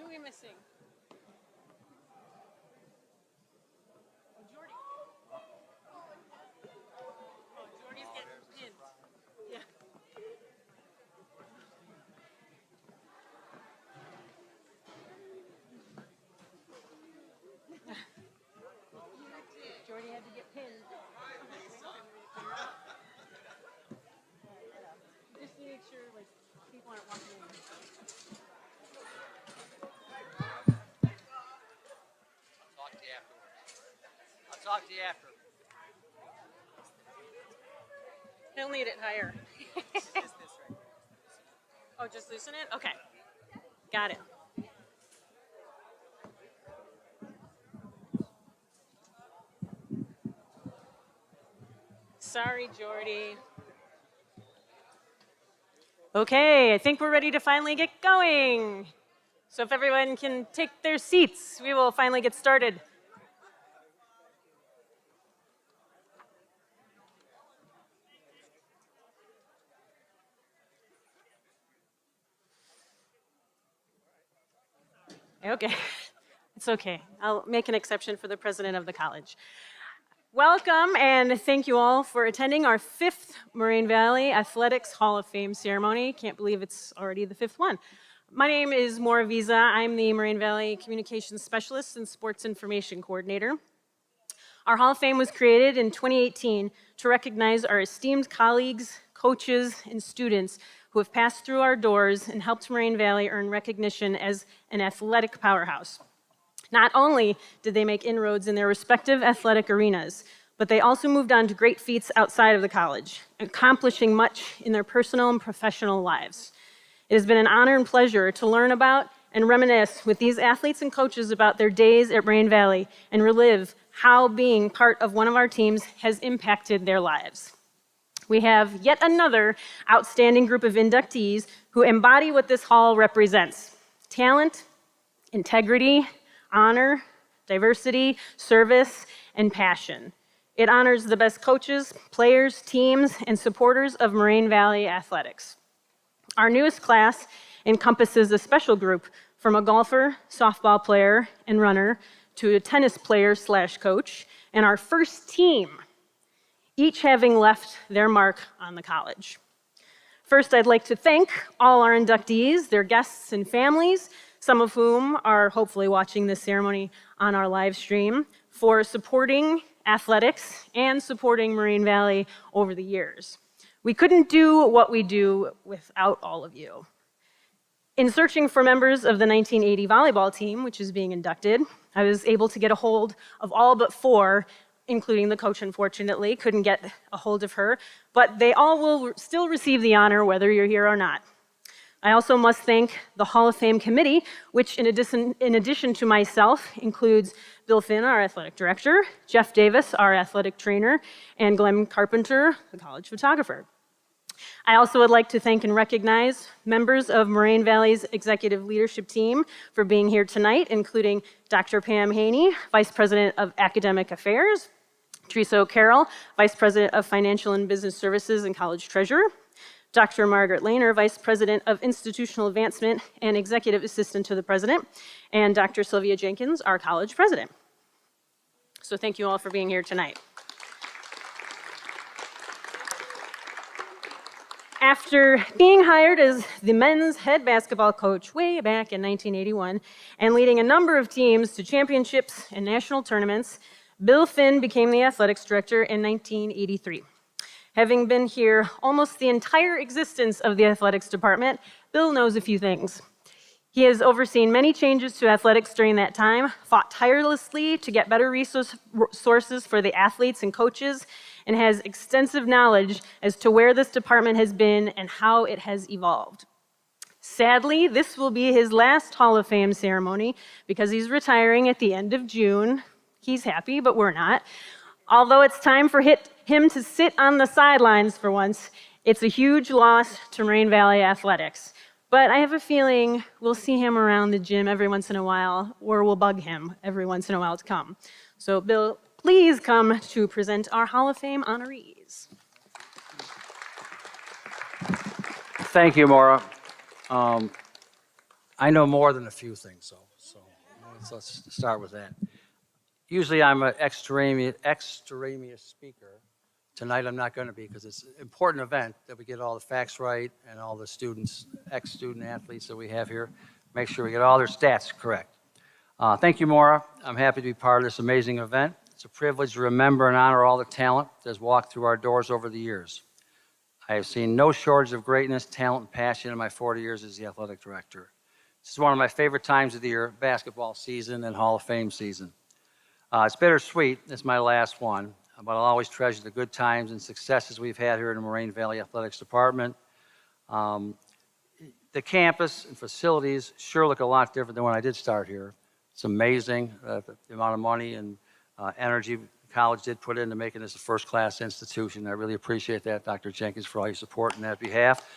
are we missing? Oh, Jordi. Oh, Jordi's getting pinned. Yeah. Jordi had to get pinned. Just to make sure, like, people aren't walking in. I'll talk to you after. He'll need it higher. Oh, just loosen it? Okay. Got it. Sorry, Jordi. Okay, I think we're ready to finally get going. So if everyone can take their seats, we will finally get started. Okay, it's okay. I'll make an exception for the president of the college. Welcome and thank you all for attending our 5th Moraine Valley Athletics Hall of Fame ceremony. Can't believe it's already the 5th one. My name is Maura Visa. I'm the Moraine Valley Communications Specialist and Sports Information Coordinator. Our Hall of Fame was created in 2018 to recognize our esteemed colleagues, coaches, and students who have passed through our doors and helped Moraine Valley earn recognition as an athletic powerhouse. Not only did they make inroads in their respective athletic arenas, but they also moved on to great feats outside of the college, accomplishing much in their personal and professional lives. It has been an honor and pleasure to learn about and reminisce with these athletes and coaches about their days at Moraine Valley and relive how being part of one of our teams has impacted their lives. We have yet another outstanding group of inductees who embody what this hall represents: talent, integrity, honor, diversity, service, and passion. It honors the best coaches, players, teams, and supporters of Moraine Valley athletics. Our newest class encompasses a special group from a golfer, softball player, and runner to a tennis player/coach, and our first team, each having left their mark on the college. First, I'd like to thank all our inductees, their guests and families, some of whom are hopefully watching this ceremony on our live stream, for supporting athletics and supporting Moraine Valley over the years. We couldn't do what we do without all of you. In searching for members of the 1980 volleyball team, which is being inducted, I was able to get a hold of all but 4, including the coach, unfortunately. Couldn't get a hold of her, but they all will still receive the honor whether you're here or not. I also must thank the Hall of Fame committee, which in addition to myself includes Bill Finn, our athletic director, Jeff Davis, our athletic trainer, and Glenn Carpenter, the college photographer. I also would like to thank and recognize members of Moraine Valley's executive leadership team for being here tonight, including Dr. Pam Haney, Vice President of Academic Affairs, Teresa O'Carroll, Vice President of Financial and Business Services and College Treasurer, Dr. Margaret Lehner, Vice President of Institutional Advancement and Executive Assistant to the President, and Dr. Sylvia Jenkins, our college president. So thank you all for being here tonight. After being hired as the men's head basketball coach way back in 1981 and leading a number of teams to championships and national tournaments, Bill Finn became the athletics director in 1983. Having been here almost the entire existence of the athletics department, Bill knows a few things. He has overseen many changes to athletics during that time, fought tirelessly to get better resources for the athletes and coaches, and has extensive knowledge as to where this department has been and how it has evolved. Sadly, this will be his last Hall of Fame ceremony because he's retiring at the end of June. He's happy, but we're not. Although it's time for him to sit on the sidelines for once, it's a huge loss to Moraine Valley athletics. But I have a feeling we'll see him around the gym every once in a while, or we'll bug him every once in a while to come. So Bill, please come to present our Hall of Fame honorees. Thank you, Maura. I know more than a few things, though. So let's start with that. Usually I'm an extraneous speaker. Tonight I'm not going to be because it's an important event that we get all the facts right and all the students, ex-student athletes that we have here, make sure we get all their stats correct. Thank you, Maura. I'm happy to be part of this amazing event. It's a privilege to remember and honor all the talent that has walked through our doors over the years. I have seen no shortage of greatness, talent, and passion in my 40 years as the athletic director. This is one of my favorite times of the year, basketball season and Hall of Fame season. It's bittersweet. It's my last one, but I'll always treasure the good times and successes we've had here in the Moraine Valley Athletics Department. The campus and facilities sure look a lot different than when I did start here. It's amazing the amount of money and energy the college did put into making this a first-class institution. I really appreciate that, Dr. Jenkins, for all your support on that behalf.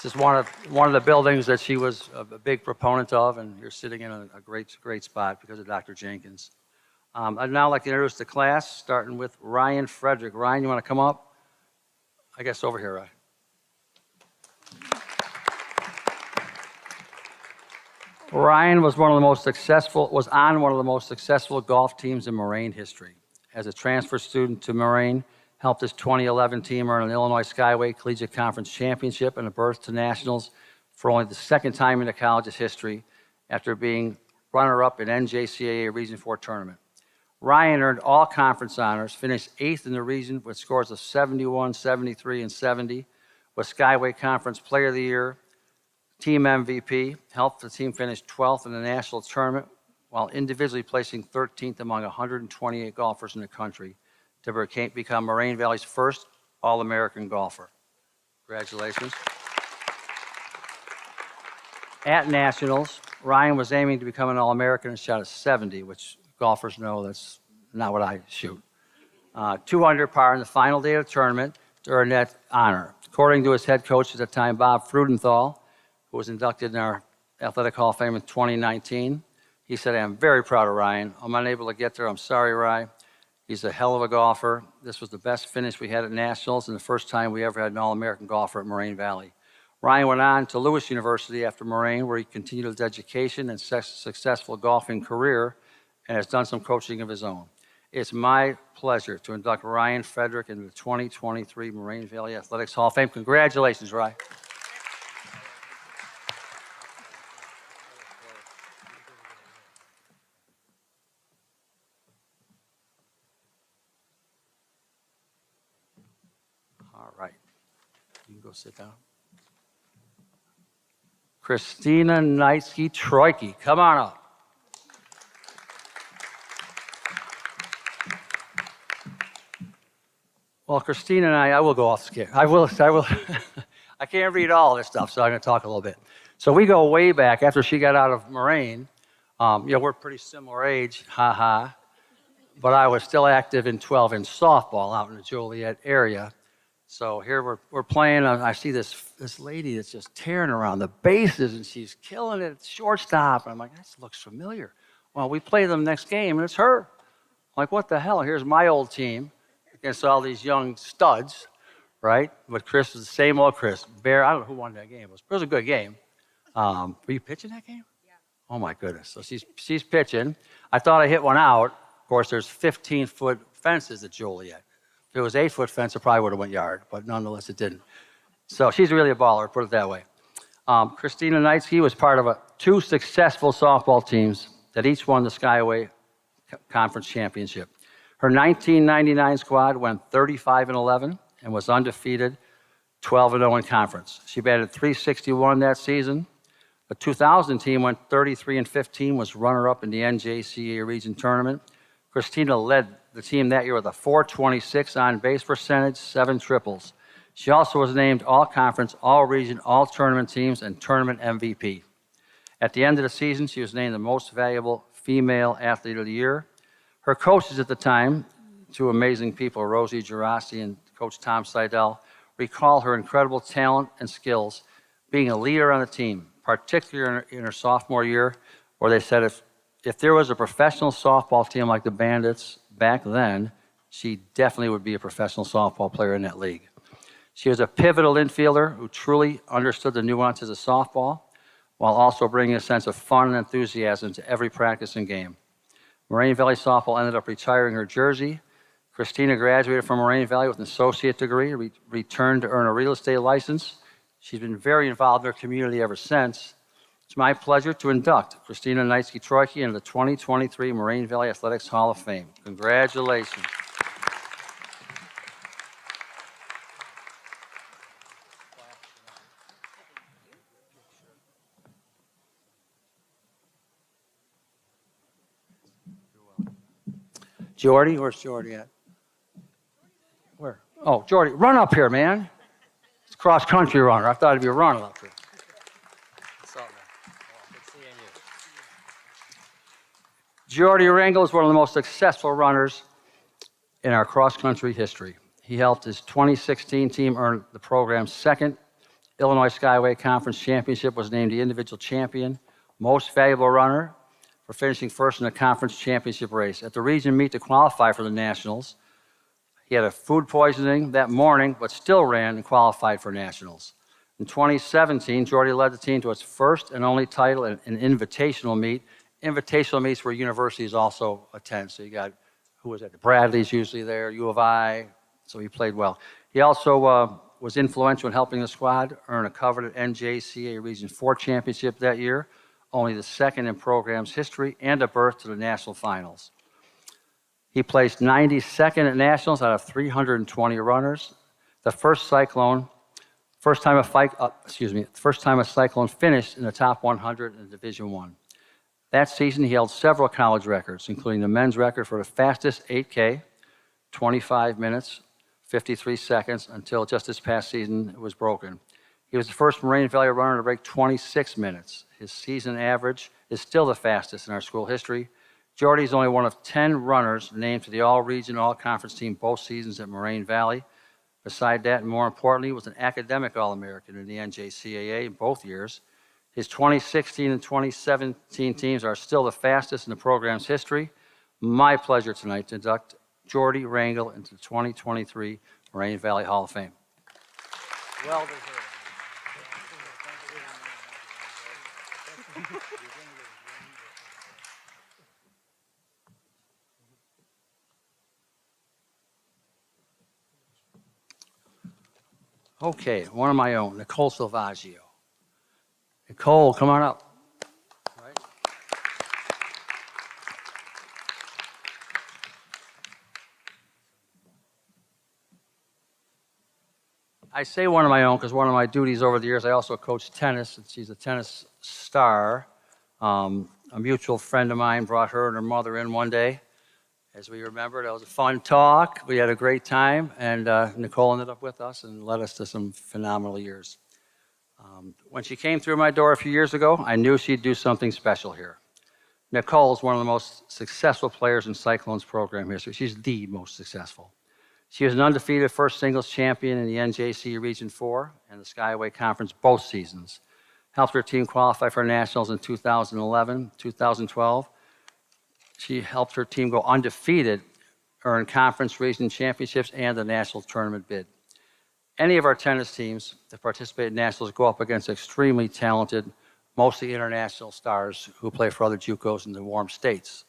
This is one of the buildings that she was a big proponent of, and you're sitting in a great spot because of Dr. Jenkins. I'd now like to introduce the class, starting with Ryan Frederick. Ryan, you want to come up? I guess over here, Ryan. Ryan was on one of the most successful golf teams in Moraine history. As a transfer student to Moraine, helped his 2011 team earn an Illinois Skyway Collegiate Conference championship and a berth to nationals for only the second time in the college's history after being runner-up in NJCAA Region 4 tournament. Ryan earned all conference honors, finished 8th in the region with scores of 71, 73, and 70, was Skyway Conference Player of the Year, Team MVP, helped the team finish 12th in the national tournament while individually placing 13th among 128 golfers in the country to become Moraine Valley's first All-American golfer. Congratulations. At Nationals, Ryan was aiming to become an All-American and shot a 70, which golfers know that's not what I shoot. 200 par in the final day of the tournament to earn that honor. According to his head coach at the time, Bob Frudenthal, who was inducted in our Athletic Hall of Fame in 2019, he said, "I'm very proud of Ryan. I'm unable to get there. I'm sorry, Ryan. He's a hell of a golfer. This was the best finish we had at Nationals and the first time we ever had an All-American golfer at Moraine Valley." Ryan went on to Lewis University after Moraine, where he continued his education and successful golfing career and has done some coaching of his own. It's my pleasure to induct Ryan Frederick into the 2023 Moraine Valley Athletics Hall of Fame. Congratulations, Ryan. All right. You can go sit down. Christina Neitzke-Troike, come on up. Well, Christina and I will go off script. I will. I can't read all this stuff, so I'm going to talk a little bit. So we go way back after she got out of Moraine. We're pretty similar age, ha. But I was still active in 12-inch softball out in the Joliet area. So here we're playing. I see this lady that's just tearing around the bases, and she's killing it at shortstop. And I'm like, this looks familiar. Well, we play them next game, and it's her. I'm like, what the hell? Here's my old team against all these young studs, right? But Chris was the same old Chris. Bear, I don't know who won that game. It was a good game. Were you pitching that game? Yeah. Oh, my goodness. So she's pitching. I thought I hit one out. Of course, there's 15-foot fences at Joliet. If it was 8-foot fence, it probably would have went yard, but nonetheless, it didn't. So she's really a baller, put it that way. Christina Neitzke was part of two successful softball teams that each won the Skyway Conference Championship. Her 1999 squad went 35-11 and was undefeated, 12-0 in conference. She batted .361 that season. The 2000 team went 33-15, was runner-up in the NJCAA Region Tournament. Christina led the team that year with a .426 on-base percentage, 7 triples. She also was named All-Conference, All-Region, All-Tournament teams, and Tournament MVP. At the end of the season, she was named the Most Valuable Female Athlete of the Year. Her coaches at the time, two amazing people, Rosie Gerasi and Coach Tom Seidel, recall her incredible talent and skills, being a leader on the team, particularly in her sophomore year, where they said if there was a professional softball team like the Bandits back then, she definitely would be a professional softball player in that league. She was a pivotal infielder who truly understood the nuances of softball. while also bringing a sense of fun and enthusiasm to every practice and game. Moraine Valley Softball ended up retiring her jersey. Christina graduated from Moraine Valley with an associate degree, returned to earn a real estate license. She's been very involved in her community ever since. It's my pleasure to induct Christina Neitzke-Troike into the 2023 Moraine Valley Athletics Hall of Fame. Congratulations. Jordi, where's Jordi at? Where? Oh, Jordi, run up here, man. It's a cross-country runner. I thought he'd be running up here. What's up, man? Oh, good seeing you. Jordi Rangel is one of the most successful runners in our cross-country history. He helped his 2016 team earn the program's second Illinois Skyway Conference Championship, was named the individual champion, most valuable runner, for finishing first in the conference championship race. At the region meet to qualify for the nationals, he had a food poisoning that morning, but still ran and qualified for nationals. In 2017, Jordi led the team to its first and only title in an invitational meet. Invitational meets where universities also attend. So you got, who was that? Bradley's usually there, U of I, so he played well. He also was influential in helping the squad earn a coveted NJCAA Region 4 championship that year, only the second in program's history, and a berth to the national finals. He placed 92nd at nationals out of 320 runners. The first time a Cyclone finished in the top 100 in Division I. That season, he held several college records, including the men's record for the fastest 8K, 25 minutes, 53 seconds, until just this past season it was broken. He was the first Moraine Valley runner to break 26 minutes. His season average is still the fastest in our school history. Jordi is only one of 10 runners named to the all-region, all-conference team both seasons at Moraine Valley. Beside that, and more importantly, was an academic All-American in the NJCAA in both years. His 2016 and 2017 teams are still the fastest in the program's history. My pleasure tonight to induct Jordi Rangel into the 2023 Moraine Valley Hall of Fame. Well deserved. Okay, one of my own, Nicole Selvaggio. Nicole, come on up. Right. I say one of my own because one of my duties over the years, I also coach tennis, and she's a tennis star. A mutual friend of mine brought her and her mother in one day. As we remember, that was a fun talk. We had a great time, and Nicole ended up with us and led us to some phenomenal years. When she came through my door a few years ago, I knew she'd do something special here. Nicole is one of the most successful players in Cyclones program history. She's the most successful. She was an undefeated first singles champion in the NJC Region 4 and the Skyway Conference both seasons. Helped her team qualify for nationals in 2011, 2012. She helped her team go undefeated, earn conference region championships and the national tournament bid. Any of our tennis teams that participate in nationals go up against extremely talented, mostly international stars who play for other JUCOs in the warm states.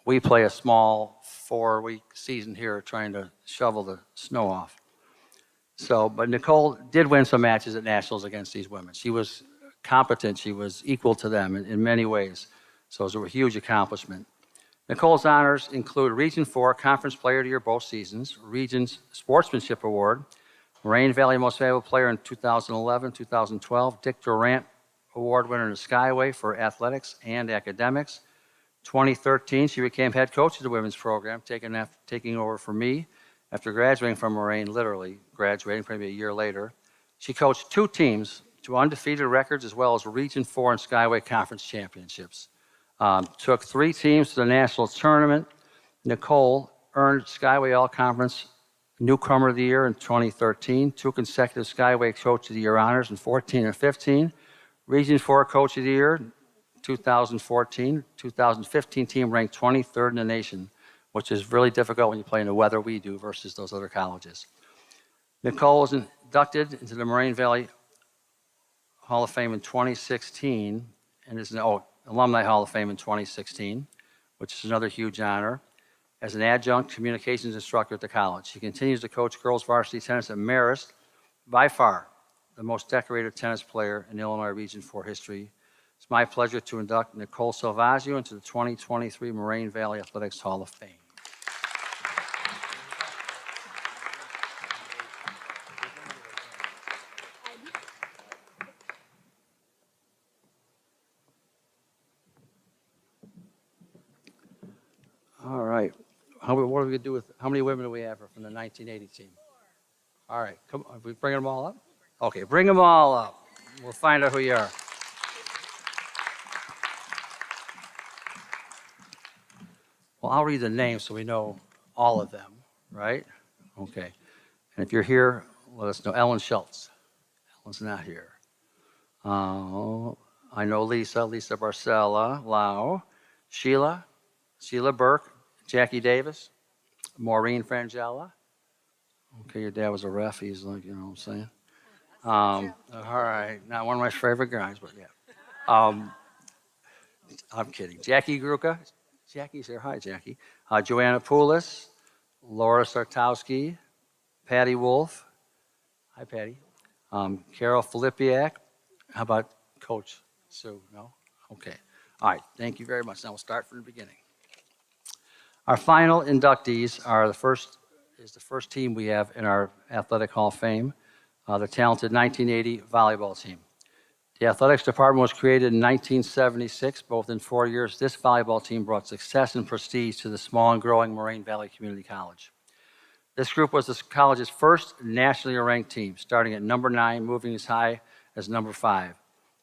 We play a small 4-week season here trying to shovel the snow off. But Nicole did win some matches at nationals against these women. She was competent. She was equal to them in many ways. So it was a huge accomplishment. Nicole's honors include Region 4 Conference Player of the Year both seasons, Region's Sportsmanship Award, Moraine Valley Most Valuable Player in 2011, 2012, Dick Durant Award winner in the Skyway for athletics and academics. 2013, she became head coach of the women's program, taking over for me after graduating from Moraine, literally graduating probably a year later. She coached 2 teams to undefeated records as well as Region 4 and Skyway Conference championships. Took 3 teams to the national tournament. Nicole earned Skyway All-Conference Newcomer of the Year in 2013, 2 consecutive Skyway Coach of the Year honors in 14 and 15, Region 4 Coach of the Year 2014, 2015 team ranked 23rd in the nation, which is really difficult when you play in the weather we do versus those other colleges. Nicole was inducted into the Moraine Valley Hall of Fame in 2016, and is Alumni Hall of Fame in 2016, which is another huge honor, as an adjunct communications instructor at the college. She continues to coach girls varsity tennis at Marist, by far the most decorated tennis player in Illinois Region 4 history. It's my pleasure to induct Nicole Selvaggio into the 2023 Moraine Valley Athletics Hall of Fame. All right. What are we going to do with, how many women do we have from the 1980 team? All right. Come on. Are we bringing them all up? Okay, bring them all up. We'll find out who you are. Well, I'll read the names so we know all of them, right? Okay. And if you're here, let us know. Ellen Schultz. Ellen's not here. I know Lisa Barcella, Lau, Sheila Burke, Jackie Davis, Maureen Frangella. Okay, your dad was a ref. He's like, you know what I'm saying? All right. Not one of my favorite guys, but yeah. I'm kidding. Jackie Gruka. Jackie's here. Hi, Jackie. Joanna Poulis, Laura Sartowski, Patty Wolf. Hi, Patty. Carol Filipiak. How about Coach Sue? No? Okay. All right. Thank you very much. Now we'll start from the beginning. Our final inductees are the first team we have in our Athletic Hall of Fame, the talented 1980 volleyball team. The athletics department was created in 1976. Both in 4 years, this volleyball team brought success and prestige to the small and growing Moraine Valley Community College. This group was the college's first nationally ranked team, starting at number 9, moving as high as number 5,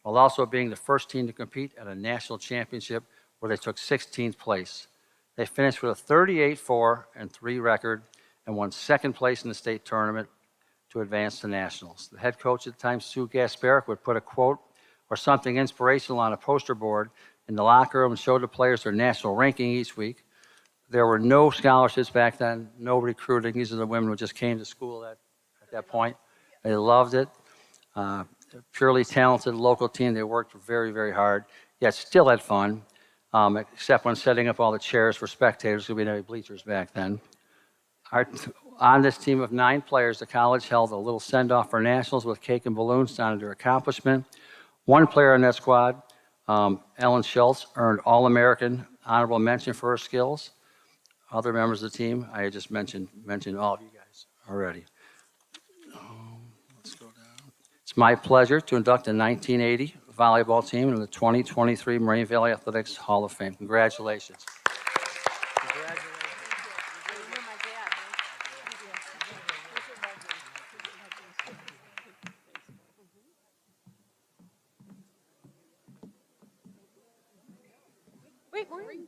while also being the first team to compete at a national championship where they took 16th place. They finished with a 38-4-3 record and won second place in the state tournament to advance to nationals. The head coach at the time, Sue Gasparic, would put a quote or something inspirational on a poster board in the locker room and show the players their national ranking each week. There were no scholarships back then, no recruiting. These are the women who just came to school at that point. They loved it. Purely talented local team. They worked very, very hard, yet still had fun, except when setting up all the chairs for spectators, because we didn't have bleachers back then. On this team of 9 players, the college held a little send-off for nationals with cake and balloons to honor their accomplishment. One player on that squad, Ellen Schultz, earned All-American honorable mention for her skills. Other members of the team, I just mentioned all of you guys already. Let's go down. It's my pleasure to induct the 1980 volleyball team into the 2023 Moraine Valley Athletics Hall of Fame. Congratulations. Wait, Maureen.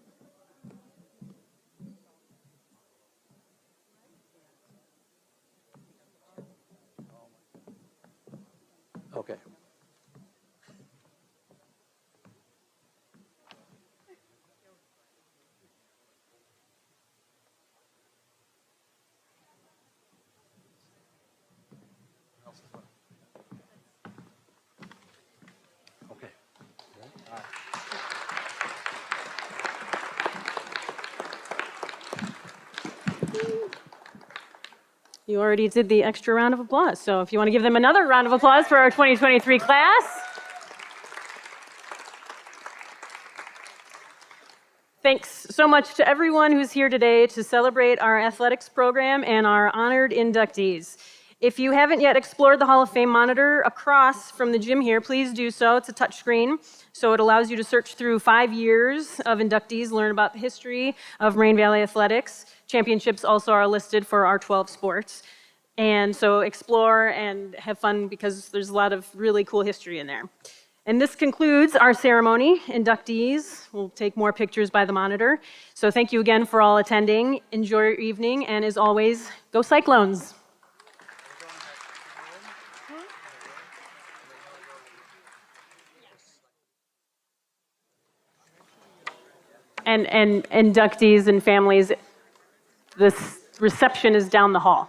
Okay. Okay. All right. You already did the extra round of applause, so if you want to give them another round of applause for our 2023 class. Thanks so much to everyone who's here today to celebrate our athletics program and our honored inductees. If you haven't yet explored the Hall of Fame monitor across from the gym here, please do so. It's a touch screen, so it allows you to search through 5 years of inductees, learn about the history of Moraine Valley Athletics. Championships also are listed for our 12 sports. And so explore and have fun because there's a lot of really cool history in there. And this concludes our ceremony. Inductees will take more pictures by the monitor. So thank you again for all attending. Enjoy your evening, and as always, go Cyclones. And inductees and families, this reception is down the hall.